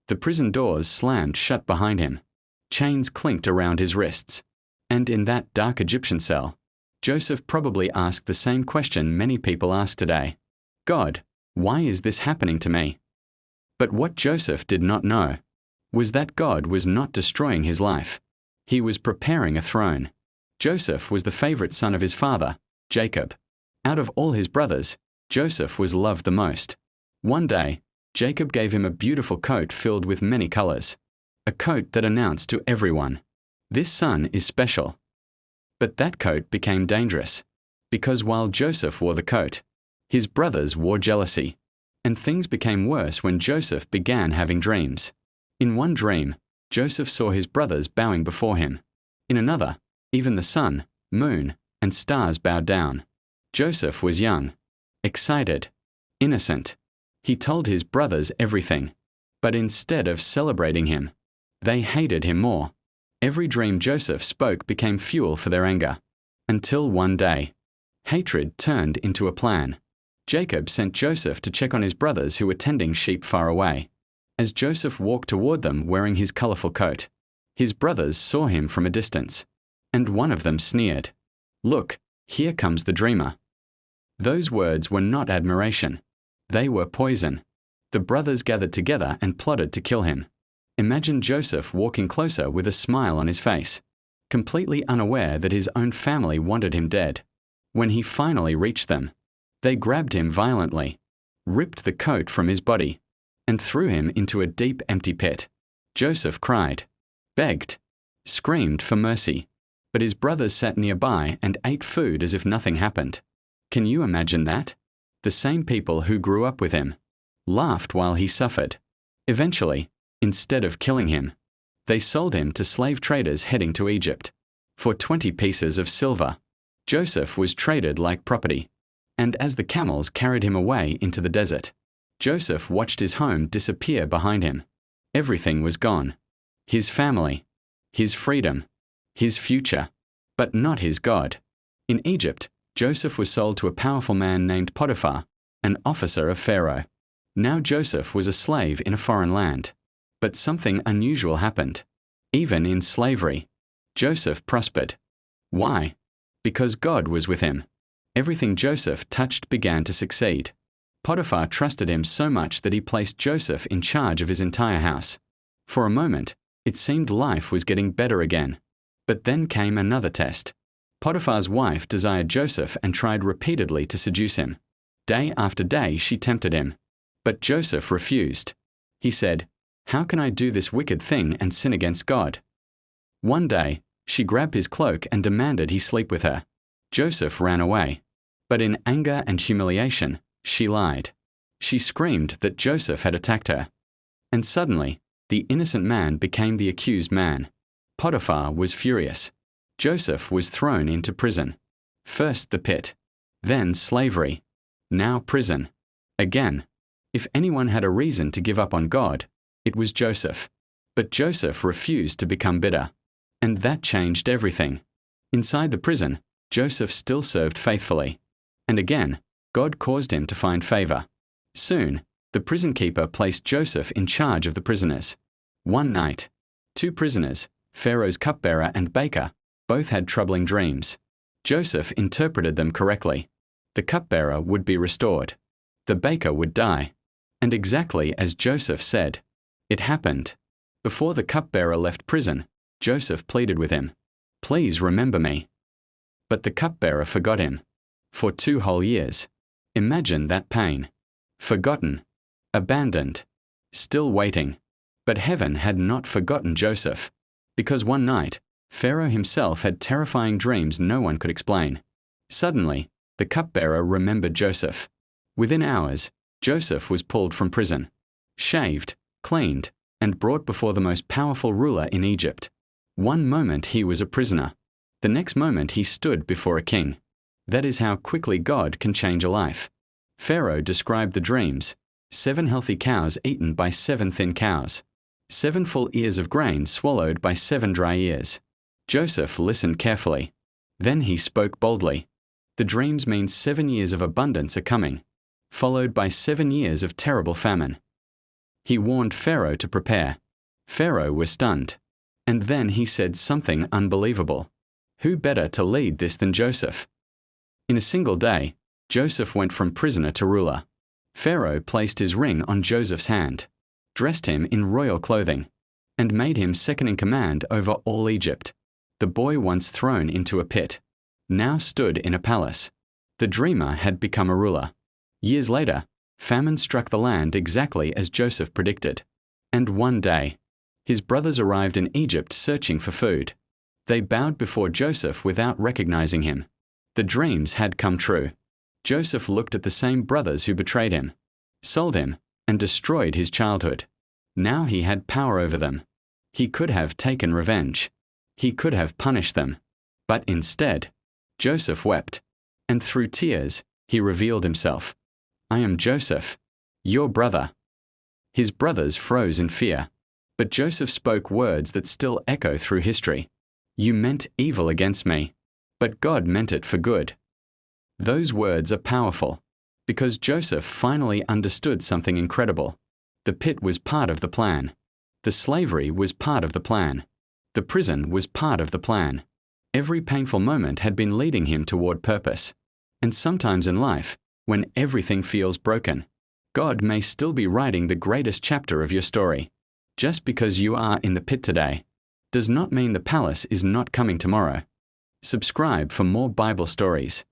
The prison doors slammed shut behind him. Chains clinked around his wrists. And in that dark Egyptian cell, Joseph probably asked the same question many people ask today. God, why is this happening to me? But what Joseph did not know was that God was not destroying his life. He was preparing a throne. Joseph was the favorite son of his father, Jacob. Out of all his brothers, Joseph was loved the most. One day, Jacob gave him a beautiful coat filled with many colors, a coat that announced to everyone, "This son is special." But that coat became dangerous, because while Joseph wore the coat, his brothers wore jealousy, and things became worse when Joseph began having dreams. In one dream, Joseph saw his brothers bowing before him. In another, even the sun, moon, and stars bowed down. Joseph was young, excited, innocent. He told his brothers everything, but instead of celebrating him, they hated him more. Every dream Joseph spoke became fuel for their anger, until one day, hatred turned into a plan. Jacob sent Joseph to check on his brothers who were tending sheep far away. As Joseph walked toward them wearing his colorful coat, his brothers saw him from a distance, and one of them sneered, "Look, here comes the dreamer." Those words were not admiration. They were poison. The brothers gathered together and plotted to kill him. Imagine Joseph walking closer with a smile on his face, completely unaware that his own family wanted him dead. When he finally reached them, they grabbed him violently, ripped the coat from his body, and threw him into a deep, empty pit. Joseph cried, begged, screamed for mercy, but his brothers sat nearby and ate food as if nothing happened. Can you imagine that? The same people who grew up with him laughed while he suffered. Eventually, instead of killing him, they sold him to slave traders heading to Egypt. For 20 pieces of silver, Joseph was traded like property, and as the camels carried him away into the desert, Joseph watched his home disappear behind him. Everything was gone. His family, his freedom, his future, but not his God. In Egypt, Joseph was sold to a powerful man named Potiphar, an officer of Pharaoh. Now Joseph was a slave in a foreign land. But something unusual happened. Even in slavery, Joseph prospered. Why? Because God was with him. Everything Joseph touched began to succeed. Potiphar trusted him so much that he placed Joseph in charge of his entire house. For a moment, it seemed life was getting better again. But then came another test. Potiphar's wife desired Joseph and tried repeatedly to seduce him. Day after day she tempted him. But Joseph refused. He said, "How can I do this wicked thing and sin against God?" One day, she grabbed his cloak and demanded he sleep with her. Joseph ran away. But in anger and humiliation, she lied. She screamed that Joseph had attacked her. And suddenly, the innocent man became the accused man. Potiphar was furious. Joseph was thrown into prison. First the pit, then slavery, now prison. Again, if anyone had a reason to give up on God, it was Joseph. But Joseph refused to become bitter. And that changed everything. Inside the prison, Joseph still served faithfully. And again, God caused him to find favor. Soon, the prison keeper placed Joseph in charge of the prisoners. One night, 2 prisoners, Pharaoh's cupbearer and baker, both had troubling dreams. Joseph interpreted them correctly. The cupbearer would be restored. The baker would die. And exactly as Joseph said, it happened. Before the cupbearer left prison, Joseph pleaded with him, "Please remember me." But the cupbearer forgot him. For 2 whole years. Imagine that pain. Forgotten. Abandoned. Still waiting. But heaven had not forgotten Joseph. Because one night, Pharaoh himself had terrifying dreams no one could explain. Suddenly, the cupbearer remembered Joseph. Within hours, Joseph was pulled from prison, shaved, cleaned, and brought before the most powerful ruler in Egypt. One moment he was a prisoner. The next moment he stood before a king. That is how quickly God can change a life. Pharaoh described the dreams: 7 healthy cows eaten by 7 thin cows, 7 full ears of grain swallowed by 7 dry ears. Joseph listened carefully. Then he spoke boldly. The dreams mean 7 years of abundance are coming, followed by 7 years of terrible famine. He warned Pharaoh to prepare. Pharaoh was stunned. And then he said something unbelievable. Who better to lead this than Joseph? In a single day, Joseph went from prisoner to ruler. Pharaoh placed his ring on Joseph's hand, dressed him in royal clothing, and made him second in command over all Egypt. The boy once thrown into a pit, now stood in a palace. The dreamer had become a ruler. Years later, famine struck the land exactly as Joseph predicted. And one day, his brothers arrived in Egypt searching for food. They bowed before Joseph without recognizing him. The dreams had come true. Joseph looked at the same brothers who betrayed him, sold him, and destroyed his childhood. Now he had power over them. He could have taken revenge. He could have punished them. But instead, Joseph wept, and through tears, he revealed himself. I am Joseph, your brother. His brothers froze in fear, but Joseph spoke words that still echo through history. You meant evil against me, but God meant it for good. Those words are powerful, because Joseph finally understood something incredible. The pit was part of the plan. The slavery was part of the plan. The prison was part of the plan. Every painful moment had been leading him toward purpose. And sometimes in life, when everything feels broken, God may still be writing the greatest chapter of your story. Just because you are in the pit today does not mean the palace is not coming tomorrow. Subscribe for more Bible stories.